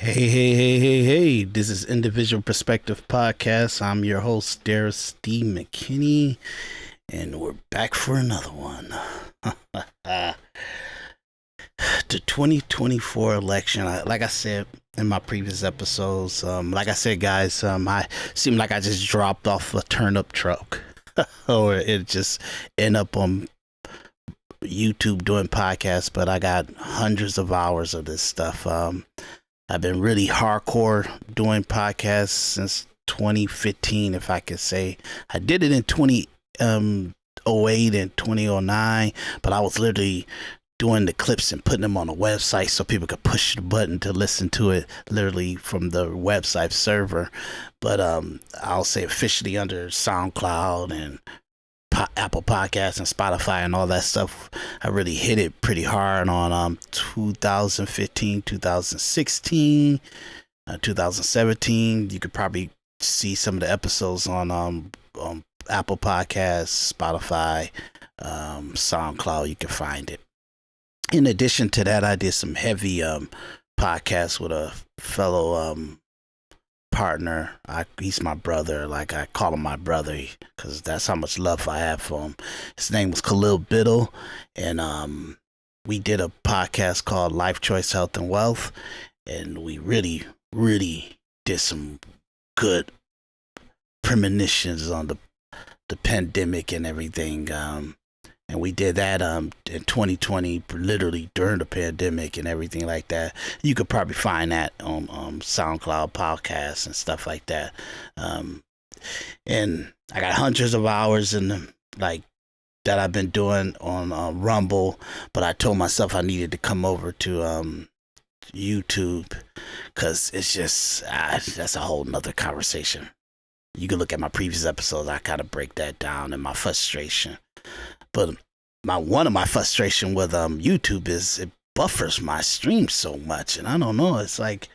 Hey. This is Individual Perspective Podcast. I'm your host, Daris D. McKinney, and we're back for another one. The 2024 election, like I said in my previous episodes, like I said, guys, I seem like I just dropped off a turnip truck, or it just end up on YouTube doing podcasts, but I got hundreds of hours of this stuff. I've been really hardcore doing podcasts since 2015, if I could say. I did it in 2008 and 2009, but I was literally doing the clips and putting them on a website so people could push the button to listen to it literally from the website server. But I'll say officially under SoundCloud and Apple Podcasts and Spotify and all that stuff. I really hit it pretty hard on 2015, 2016, 2017. You could probably see some of the episodes on Apple Podcasts, Spotify, SoundCloud. You can find it. In addition to that, I did some heavy podcasts with a fellow partner. He's my brother. Like, I call him my brother because that's how much love I have for him. His name was Khalil Biddle, and we did a podcast called Life Choice, Health, and Wealth, and we really did some good premonitions on the pandemic and everything. And we did that in 2020, literally during the pandemic and everything like that. You could probably find that on SoundCloud podcasts and stuff like that. And I got hundreds of hours in that I've been doing on Rumble, but I told myself I needed to come over to YouTube because it's just that's a whole nother conversation. You can look at my previous episodes. I kind of break that down and my frustration. But one of my frustration with YouTube is it buffers my stream so much, and I don't know. It's like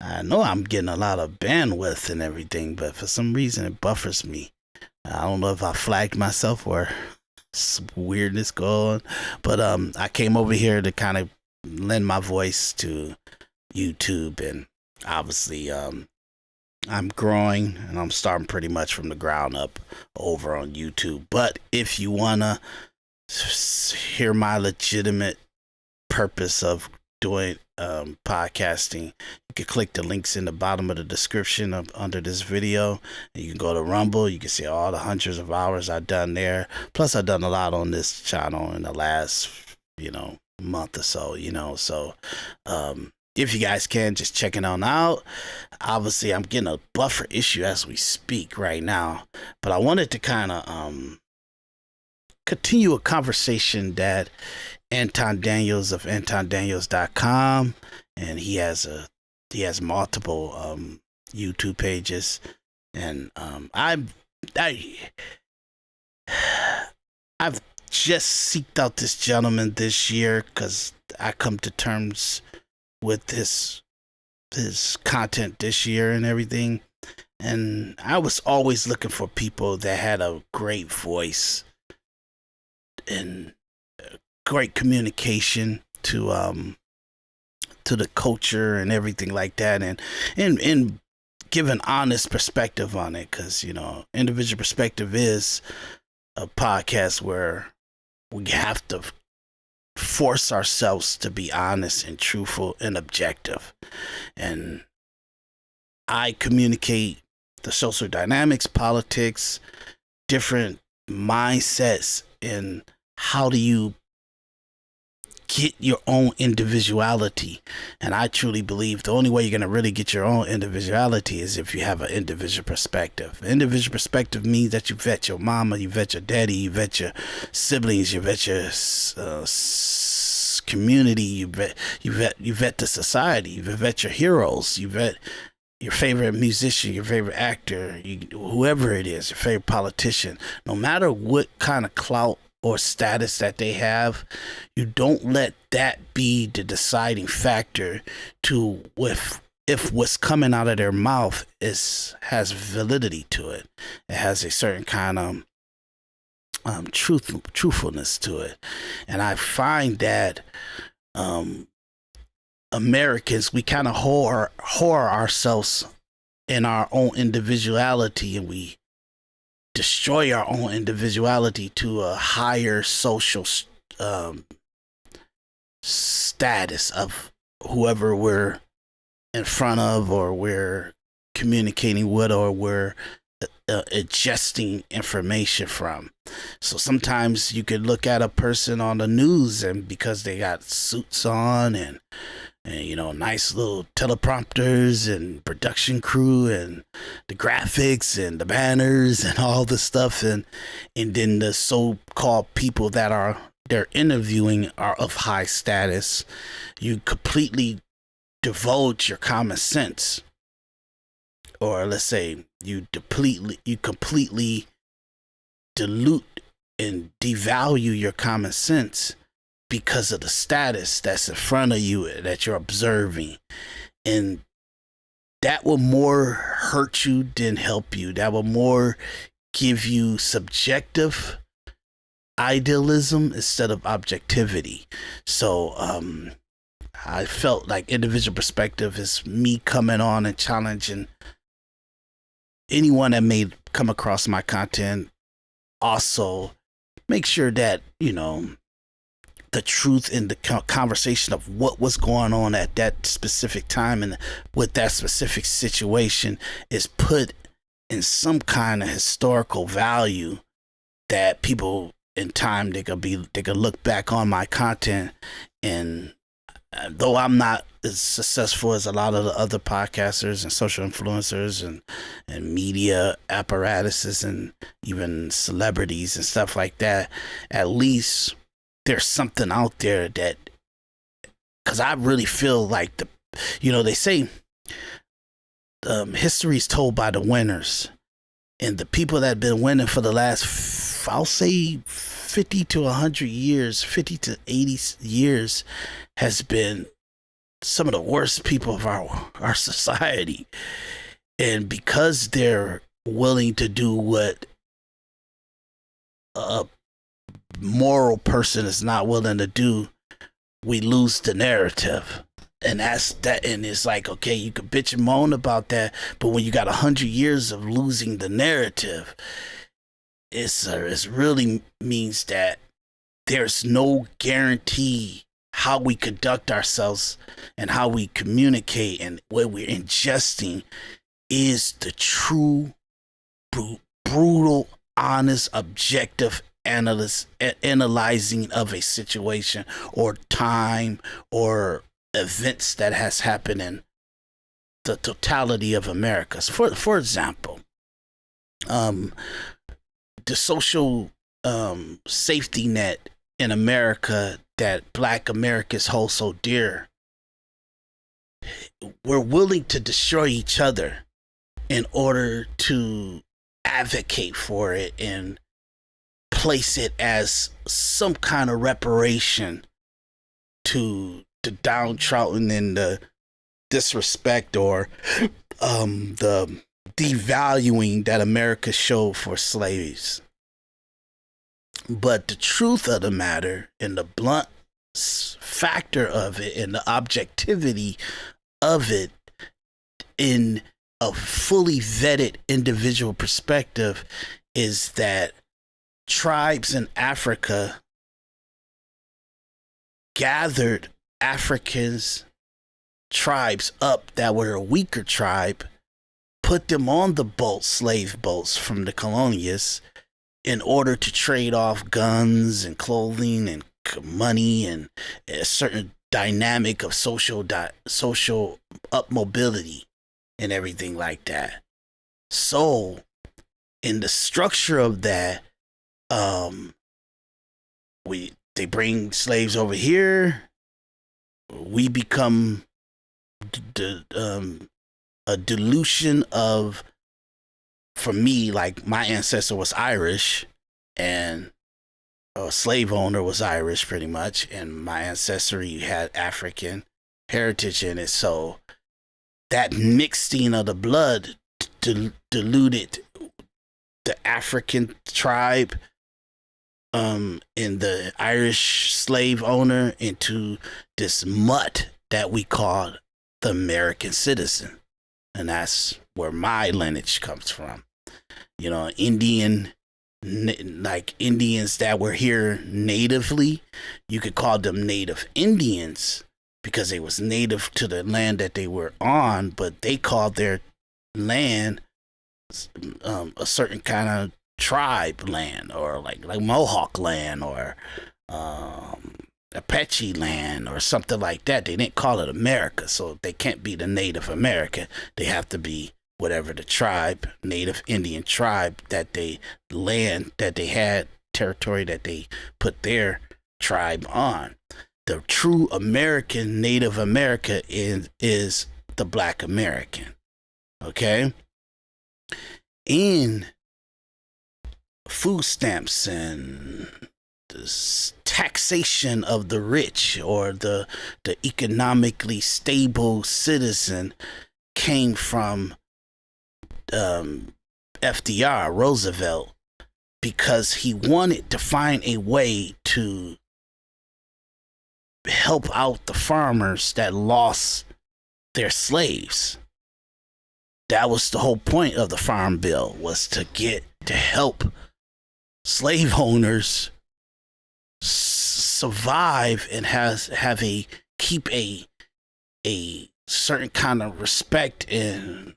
I know I'm getting a lot of bandwidth and everything, but for some reason it buffers me. I don't know if I flagged myself or some weirdness going, but I came over here to kind of lend my voice to YouTube, and obviously I'm growing and I'm starting pretty much from the ground up over on YouTube. But if you want to hear my legitimate purpose of doing podcasting, you can click the links in the bottom of the description under this video. And you can go to Rumble. You can see all the hundreds of hours I've done there. Plus, I've done a lot on this channel in the last, month or so, So, if you guys can, just check it on out. Obviously, I'm getting a buffer issue as we speak right now, but I wanted to kind of continue a conversation that Anton Daniels of AntonDaniels.com, and he has multiple YouTube pages, and I've just seeked out this gentleman this year because I come to terms with his content this year and everything, and I was always looking for people that had a great voice and great communication to the culture and everything like that, and give an honest perspective on it, because Individual Perspective is a podcast where we have to force ourselves to be honest and truthful and objective. And I communicate the social dynamics, politics, different mindsets, and how do you get your own individuality. And I truly believe the only way you're going to really get your own individuality is if you have an individual perspective. Individual perspective means that you vet your mama, you vet your daddy, you vet your siblings, you vet your community, you vet the society, you vet your heroes, you vet your favorite musician, your favorite actor, whoever it is, your favorite politician. No matter what kind of clout or status that they have, you don't let that be the deciding factor to if what's coming out of their mouth has validity to it. It has a certain kind of truthfulness to it. And I find that Americans, we kind of whore ourselves in our own individuality, and we destroy our own individuality to a higher social um, status of whoever we're in front of, or we're communicating with, or we're ingesting information from. So sometimes you could look at a person on the news, and because they got suits on and you know, nice little teleprompters and production crew and the graphics and the banners and all the stuff, and then the so-called people that are they're interviewing are of high status, you completely divulge your common sense, or let's say you completely dilute and devalue your common sense because of the status that's in front of you that you're observing. And that will more hurt you than help you. That will more give you subjective idealism instead of objectivity. So I felt like individual perspective is me coming on and challenging anyone that may come across my content. Also make sure that, you know, the truth in the conversation of what was going on at that specific time and with that specific situation is put in some kind of historical value, that people in time they could look back on my content. And though I'm not as successful as a lot of the other podcasters and social influencers and media apparatuses and even celebrities and stuff like that, at least there's something out there that, because I really feel like they say history is told by the winners, and the people that have been winning for the last, I'll say 50 to 100 years, 50 to 80 years, has been some of the worst people of our society. And because they're willing to do what a moral person is not willing to do, we lose the narrative. And that's that. And it's like, okay, you could bitch and moan about that, but when you got 100 years of losing the narrative, it really means that there's no guarantee how we conduct ourselves and how we communicate and what we're ingesting is the true, brutal, honest, objective analyzing of a situation or time or events that has happened in the totality of America. For example, the social safety net in America that Black Americans hold so dear, we're willing to destroy each other in order to advocate for it and place it as some kind of reparation to the downtrodden and the disrespect or the devaluing that America showed for slaves. But the truth of the matter and the blunt factor of it and the objectivity of it in a fully vetted individual perspective is that tribes in Africa gathered Africans, tribes up that were a weaker tribe, put them on the boats, slave boats from the colonialists, in order to trade off guns and clothing and money and a certain dynamic of social up mobility and everything like that. So in the structure of that, they bring slaves over here, we become a dilution of, for me, like my ancestor was Irish and a slave owner was Irish pretty much, and my ancestry had African heritage in it. So that mixing of the blood diluted the African tribe and the Irish slave owner into this mutt that we call the American citizen. And that's where my lineage comes from. You know, like Indians that were here natively, you could call them native Indians because they was native to the land that they were on, but they called their land a certain kind of tribe land, or like Mohawk land, or Apache land, or something like that. They didn't call it America, so they can't be the Native American. They have to be whatever the tribe, Native Indian tribe, that they land that they had, territory that they put their tribe on. The true American, Native America is the Black American. Okay? In food stamps and the taxation of the rich, or the economically stable citizen, came from FDR, Roosevelt, because he wanted to find a way to help out the farmers that lost their slaves. That was the whole point of the Farm Bill, was to help slave owners survive and keep a certain kind of respect and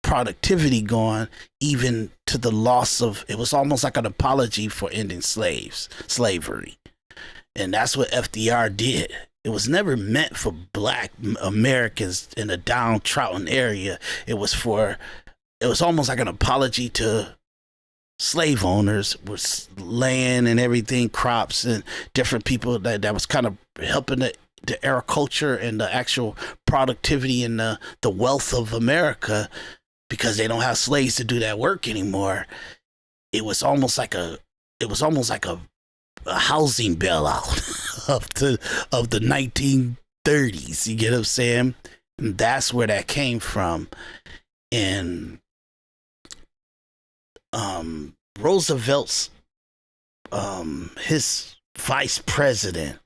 productivity going, even to the loss of. It was almost like an apology for ending slavery. And that's what FDR did. It was never meant for Black Americans in a downtrodden area. It was almost like an apology to slave owners with land and everything, crops and different people that was kind of helping the agriculture and the actual productivity and the wealth of America, because they don't have slaves to do that work anymore. It was almost like a housing bailout of the 1930s. You get what I'm saying? And that's where that came from. And Roosevelt's his vice president,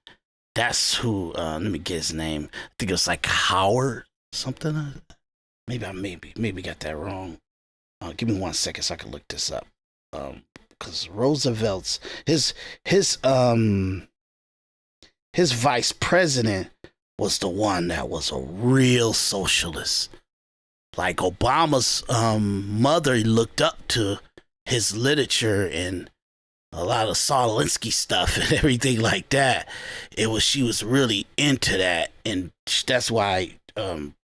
that's who, let me get his name. I think it was like Howard something. Maybe I got that wrong. Give me 1 second so I can look this up. Because Roosevelt's his vice president was the one that was a real socialist. Like Obama's mother looked up to his literature and a lot of Saul Alinsky stuff and everything like that. She was really into that, and that's why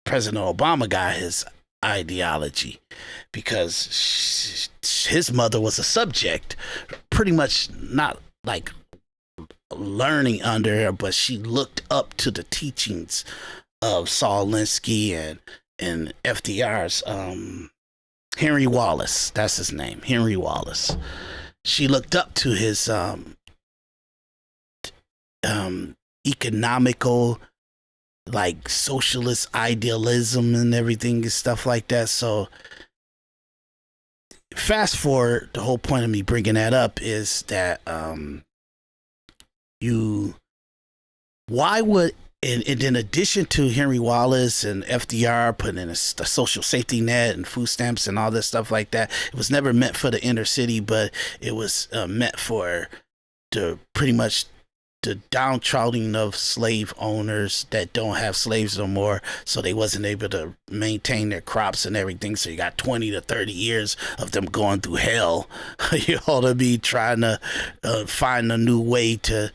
President Obama got his ideology, because his mother was a subject, pretty much not like learning under her, but she looked up to the teachings of Saul Alinsky and FDR's Henry Wallace. That's his name, Henry Wallace. She looked up to his economical, like socialist idealism and everything and stuff like that. So fast forward, the whole point of me bringing that up is that and in addition to Henry Wallace and FDR putting in the social safety net and food stamps and all this stuff like that, it was never meant for the inner city, but it was meant for pretty much the downtrodden of slave owners that don't have slaves no more, so they wasn't able to maintain their crops and everything. So you got 20 to 30 years of them going through hell. You ought to be trying to find a new way to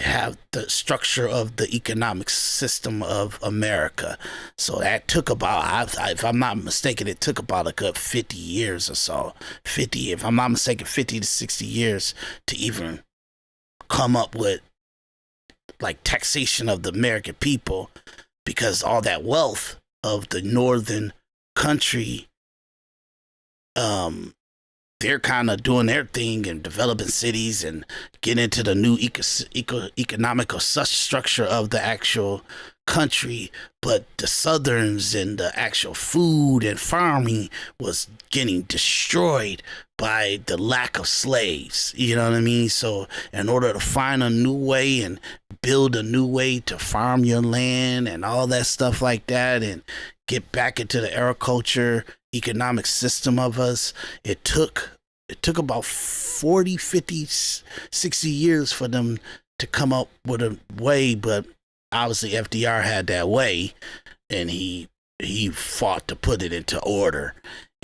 have the structure of the economic system of America. So that took about, if I'm not mistaken, it took about a good 50 years or so. 50, if I'm not mistaken, 50 to 60 years to even come up with like taxation of the American people, because all that wealth of the northern country, they're kind of doing their thing and developing cities and getting into the new economical structure of the actual country, but the southerns and the actual food and farming was getting destroyed by the lack of slaves. You know what I mean? So in order to find a new way and build a new way to farm your land and all that stuff like that, and get back into the agriculture economic system of us, it took about 40, 50, 60 years for them to come up with a way. But obviously FDR had that way, and he fought to put it into order.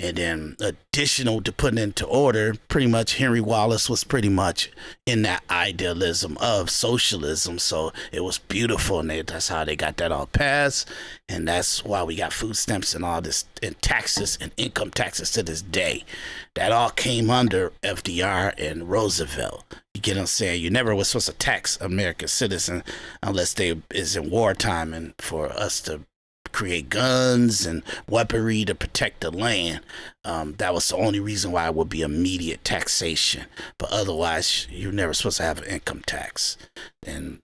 And then additional to putting into order, pretty much Henry Wallace was pretty much in that idealism of socialism. So it was beautiful, and that's how they got that all passed. And that's why we got food stamps and all this, and taxes and income taxes to this day. That all came under FDR and Roosevelt. You get what I'm saying? You never was supposed to tax American citizens unless they is in wartime, and for us to create guns and weaponry to protect the land. That was the only reason why it would be immediate taxation. But otherwise, you're never supposed to have an income tax. And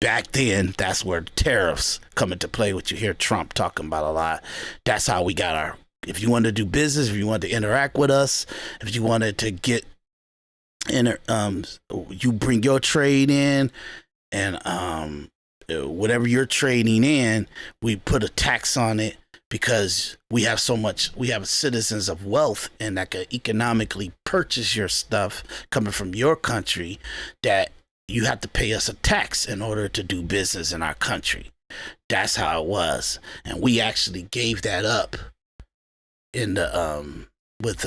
back then, that's where the tariffs come into play, which you hear Trump talking about a lot. That's how we got our, if you wanted to do business, if you wanted to interact with us, if you wanted to get you bring your trade in, and whatever you're trading in, we put a tax on it, because we have citizens of wealth and that can economically purchase your stuff coming from your country, that you have to pay us a tax in order to do business in our country. That's how it was. And we actually gave that up in the with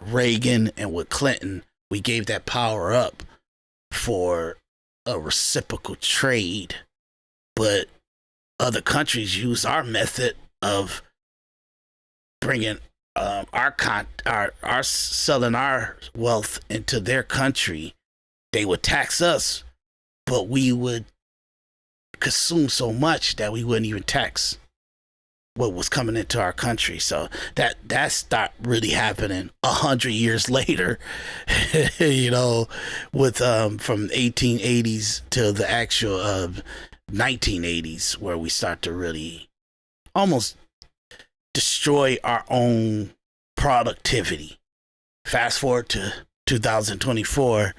Reagan and with Clinton. We gave that power up for a reciprocal trade, but other countries use our method of bringing our selling our wealth into their country. They would tax us, but we would consume so much that we wouldn't even tax what was coming into our country. So that stopped really happening 100 years later, you know, with from 1880s to the actual 1980s, where we start to really almost destroy our own productivity. Fast forward to 2024,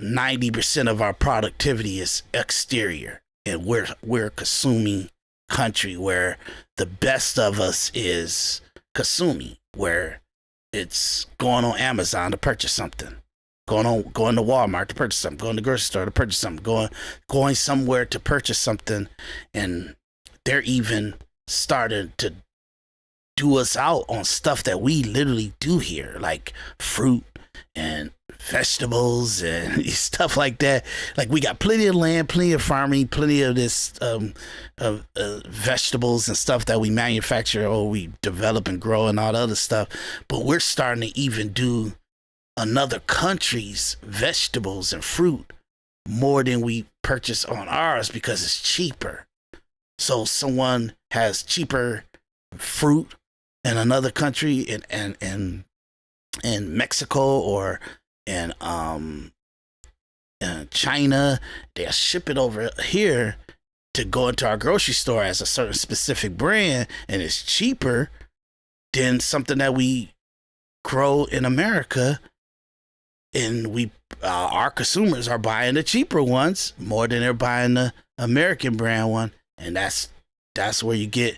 90% of our productivity is exterior, and we're consuming country where the best of us is consuming, where it's going on Amazon to purchase something, going to Walmart to purchase something, going to the grocery store to purchase something, going somewhere to purchase something. And they're even starting to do us out on stuff that we literally do here, like fruit and vegetables and stuff like that. Like, we got plenty of land, plenty of farming, plenty of this vegetables and stuff that we manufacture or we develop and grow and all the other stuff. But we're starting to even do another country's vegetables and fruit more than we purchase on ours, because it's cheaper. So someone has cheaper fruit in another country, in Mexico or in China, they'll ship it over here to go into our grocery store as a certain specific brand, and it's cheaper than something that we grow in America. And we our consumers are buying the cheaper ones more than they're buying the American brand one. And that's where you get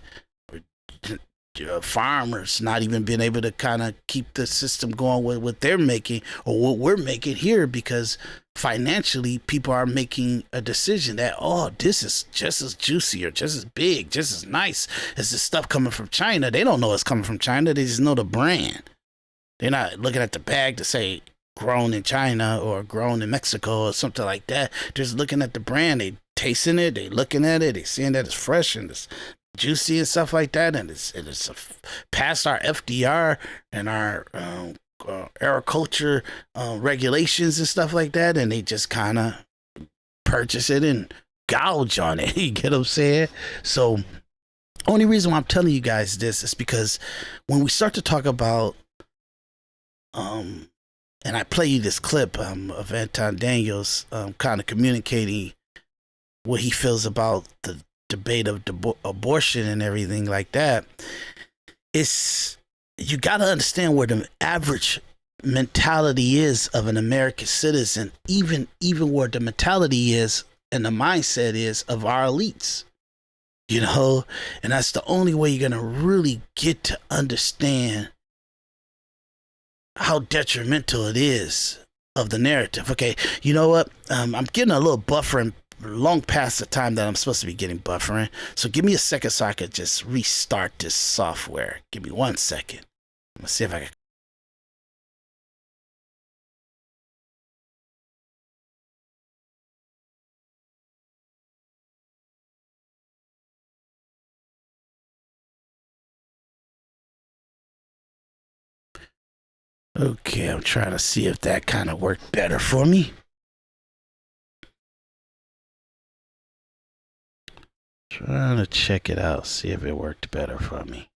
farmers not even being able to kind of keep the system going with what they're making or what we're making here, because financially people are making a decision that, oh, this is just as juicy or just as big, just as nice as the stuff coming from China. They don't know it's coming from China. They just know the brand. They're not looking at the bag to say grown in China or grown in Mexico or something like that. They're just looking at the brand. They tasting it, they looking at it, they seeing that it's fresh and it's juicy and stuff like that, and it's past our FDR and our agriculture regulations and stuff like that, and they just kind of purchase it and gouge on it. You get what I'm saying? So only reason why I'm telling you guys this is because when we start to talk about and I play you this clip of Anton Daniels kind of communicating what he feels about the debate of abortion and everything like that, it's, you got to understand where the average mentality is of an American citizen, even where the mentality is and the mindset is of our elites, you know. And that's the only way you're gonna really get to understand how detrimental it is of the narrative. Okay, you know what? I'm getting a little buffering long past the time that I'm supposed to be getting buffering. So give me a second so I could just restart this software. Give me 1 second. Let's see if I can. Okay, I'm trying to see if that kind of worked better for me. Trying to check it out, see if it worked better for me.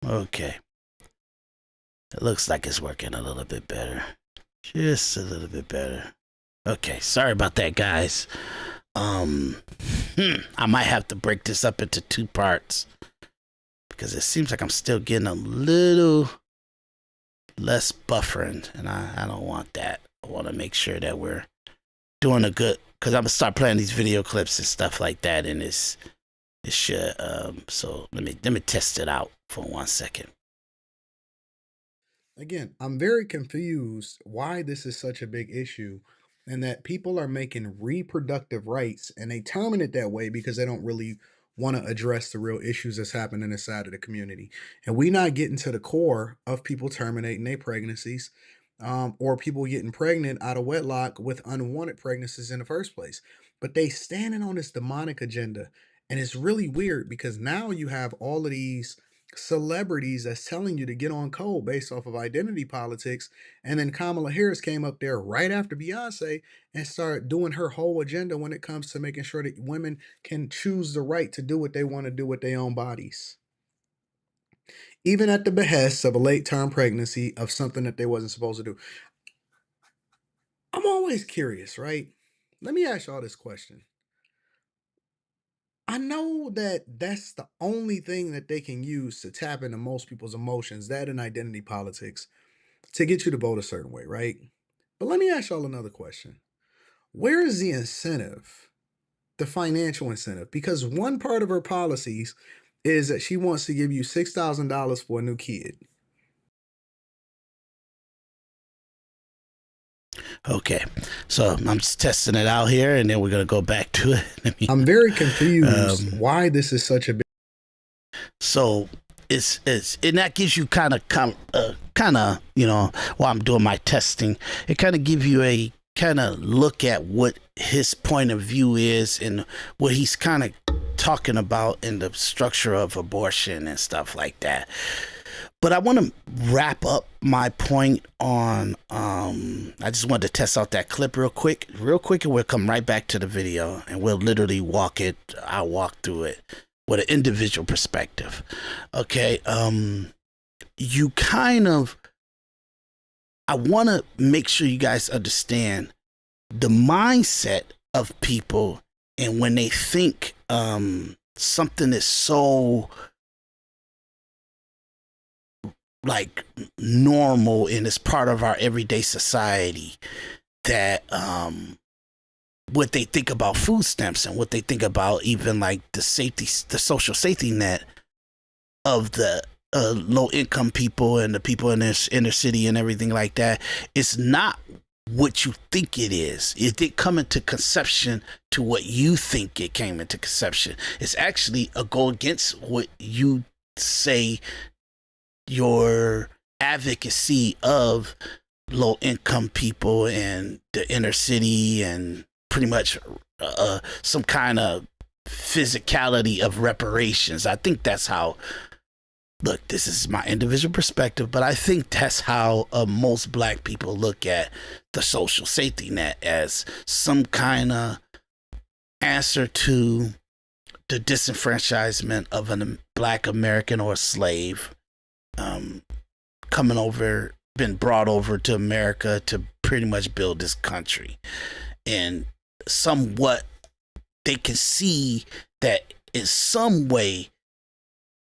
Okay. It looks like it's working a little bit better. Just a little bit better. Okay, sorry about that, guys. I might have to break this up into 2 parts because it seems like I'm still getting a little less buffering, and I don't want that. I want to make sure that we're doing a good, because I'm gonna start playing these video clips and stuff like that, and it should. So let me test it out for 1 second. Again, I'm very confused why this is such a big issue and that people are making reproductive rights and they term it that way because they don't really want to address the real issues that's happening inside of the community. And we not getting to the core of people terminating their pregnancies, or people getting pregnant out of wedlock with unwanted pregnancies in the first place. But they standing on this demonic agenda. And it's really weird because now you have all of these celebrities that's telling you to get on code based off of identity politics. And then Kamala Harris came up there right after Beyonce and started doing her whole agenda when it comes to making sure that women can choose the right to do what they want to do with their own bodies. Even at the behest of a late term pregnancy of something that they wasn't supposed to do. I'm always curious, right? Let me ask y'all this question. I know that that's the only thing that they can use to tap into most people's emotions, that and identity politics, to get you to vote a certain way, right? But let me ask y'all another question. Where is the incentive, the financial incentive? Because one part of her policies is that she wants to give you $6,000 for a new kid. Okay, so I'm just testing it out here, and then we're gonna go back to it. I'm very confused why this is such a big. So it's and that gives you kind of you know, while I'm doing my testing, it kind of gives you a kind of look at what his point of view is and what he's kind of talking about in the structure of abortion and stuff like that. But I want to wrap up my point on, I just wanted to test out that clip real quick, and we'll come right back to the video and we'll literally I'll walk through it with an individual perspective. Okay. You kind of, I want to make sure you guys understand the mindset of people, and when they think something is so like normal and it's part of our everyday society, that what they think about food stamps and what they think about even like the social safety net of the low income people and the people in this inner city and everything like that, it's not what you think it is. It didn't come into conception to what you think it came into conception. It's actually a go against what you say your advocacy of low income people and the inner city and pretty much some kind of physicality of reparations. I think that's how, look, this is my individual perspective, but I think that's how most black people look at the social safety net, as some kind of answer to the disenfranchisement of a black American or a slave, coming over, been brought over to America to pretty much build this country. And somewhat they can see that in some way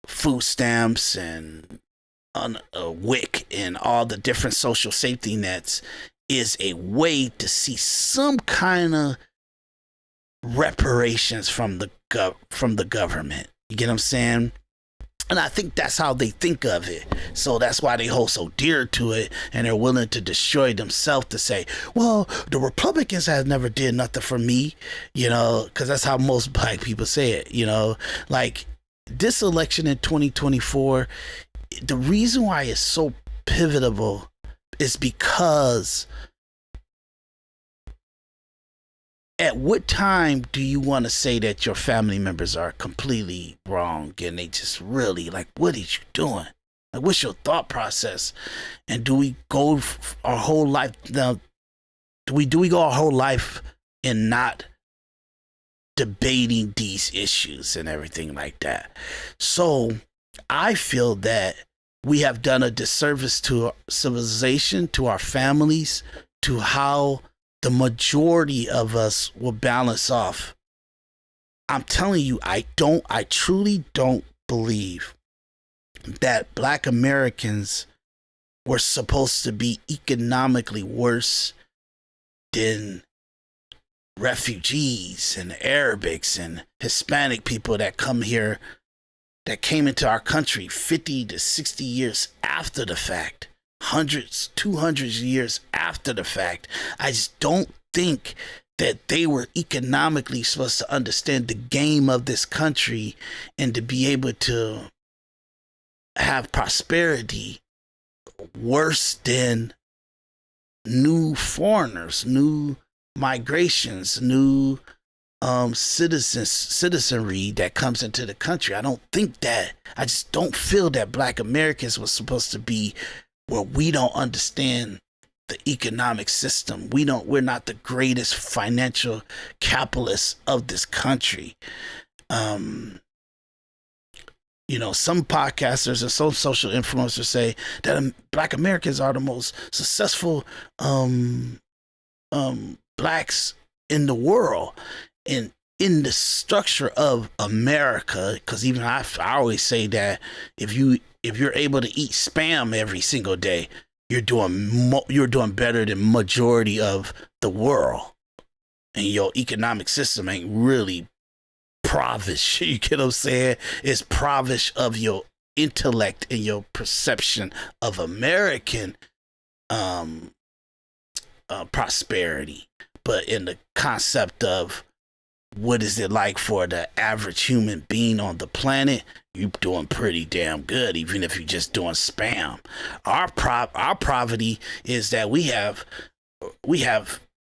food stamps and WIC and all the different social safety nets is a way to see some kind of reparations from the government. You get what I'm saying? And I think that's how they think of it. So that's why they hold so dear to it, and they're willing to destroy themselves to say, well, the Republicans have never did nothing for me, you know, because that's how most black people say it, you know. Like, this election in 2024, the reason why it's so pivotal is because at what time do you want to say that your family members are completely wrong and they just really, like, what is you doing? Like, what's your thought process? And do we go our whole life now? Do we go our whole life and not debating these issues and everything like that? So I feel that we have done a disservice to our civilization, to our families, to how the majority of us will balance off. I'm telling you, I truly don't believe that Black Americans were supposed to be economically worse than refugees and Arabics and Hispanic people that come here, that came into our country 50 to 60 years after the fact. Hundreds, 200 years after the fact. I just don't think that they were economically supposed to understand the game of this country and to be able to have prosperity worse than new foreigners, new migrations, new citizenry that comes into the country. I just don't feel that Black Americans were supposed to be where we don't understand the economic system. We're not the greatest financial capitalists of this country. You know, some podcasters and some social influencers say that Black Americans are the most successful blacks in the world. And in the structure of America, because even I always say that if you're able to eat Spam every single day, you're doing better than majority of the world, and your economic system ain't really provish. You get what I'm saying? It's provish of your intellect and your perception of American prosperity, but in the concept of what is it like for the average human being on the planet, you're doing pretty damn good, even if you're just doing Spam. Our poverty is that we have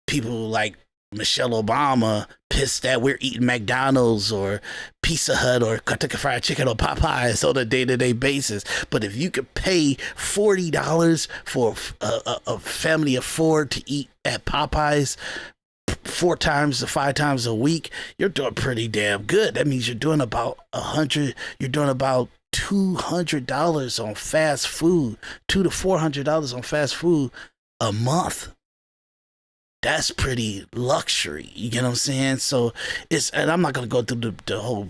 people like Michelle Obama pissed that we're eating McDonald's or Pizza Hut or Kentucky Fried Chicken or Popeyes on a day-to-day basis. But if you could pay $40 for a family of four to eat at Popeyes 4 times to 5 times a week, you're doing pretty damn good. That means you're doing about $200 on fast food, $200 to $400 on fast food a month. That's pretty luxury. You get what I'm saying? So and I'm not gonna go through the whole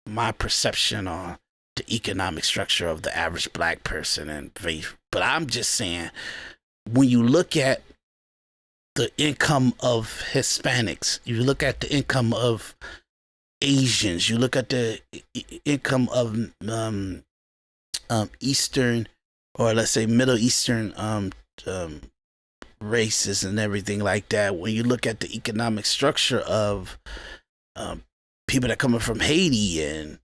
my perception on the economic structure of the average Black person but I'm just saying, when you look at the income of Hispanics, you look at the income of Asians, you look at the income of Eastern, or let's say Middle Eastern races and everything like that. When you look at the economic structure of people that coming from Haiti and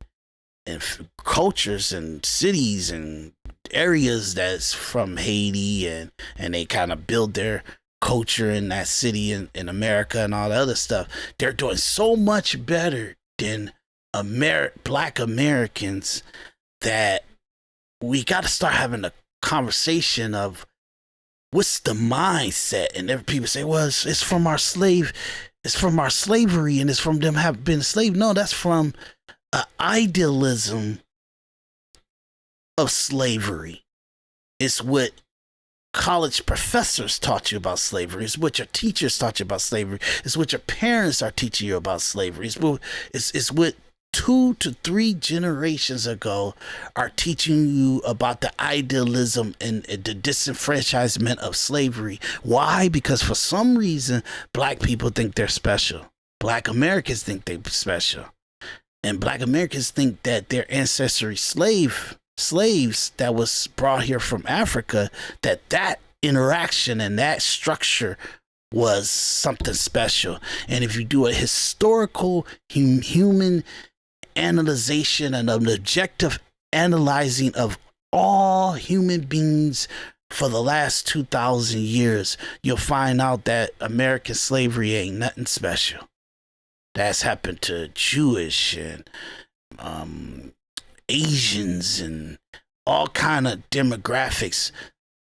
cultures and cities and areas that's from Haiti, and they kind of build their culture in that city in America and all the other stuff, they're doing so much better than Black Americans that we got to start having a conversation of what's the mindset. And every people say, well, it's from our slavery, and it's from them have been enslaved. No, that's from idealism of slavery. It's what college professors taught you about slavery. It's what your teachers taught you about slavery. It's what your parents are teaching you about slavery. It's what 2 to 3 generations ago are teaching you about the idealism and the disenfranchisement of slavery. Why? Because for some reason, black people think they're special. Black Americans think they're special. And black Americans think that their ancestry slaves that was brought here from Africa, that interaction and that structure was something special. And if you do a historical human analyzation and an objective analyzing of all human beings for the last 2,000 years, you'll find out that American slavery ain't nothing special. That's happened to Jewish and Asians and all kind of demographics.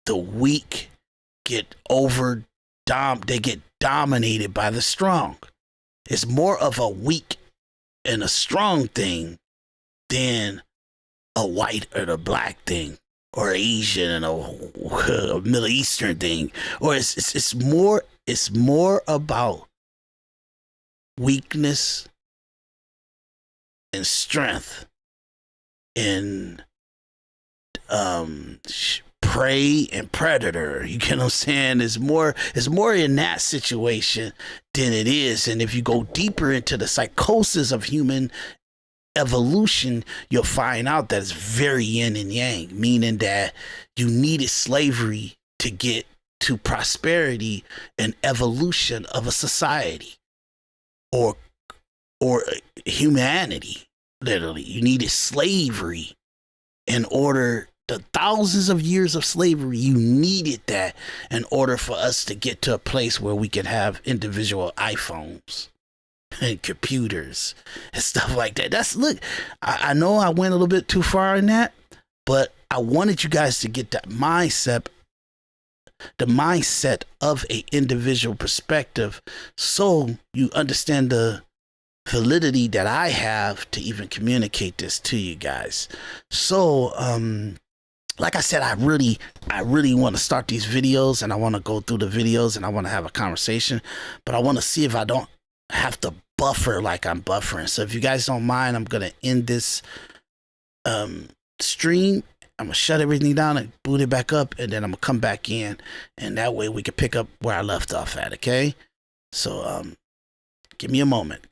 The weak get they get dominated by the strong. It's more of a weak and a strong thing than a white or a black thing, or Asian and a Middle Eastern thing. Or it's more about weakness and strength and prey and predator. You get what I'm saying? It's more in that situation than it is. And if you go deeper into the psychosis of human evolution, you'll find out that it's very yin and yang, meaning that you needed slavery to get to prosperity and evolution of a society or humanity. Literally, you needed slavery in order. The thousands of years of slavery, you needed that in order for us to get to a place where we can have individual iPhones and computers and stuff like that. I know I went a little bit too far in that, but I wanted you guys to get that mindset, the mindset of a individual perspective, so you understand the validity that I have to even communicate this to you guys. So, like I said, I really want to start these videos, and I want to go through the videos, and I want to have a conversation, but I want to see if I don't have to buffer like I'm buffering. So if you guys don't mind, I'm going to end this stream. I'm going to shut everything down and boot it back up, and then I'm going to come back in, and that way we can pick up where I left off at, okay? So give me a moment.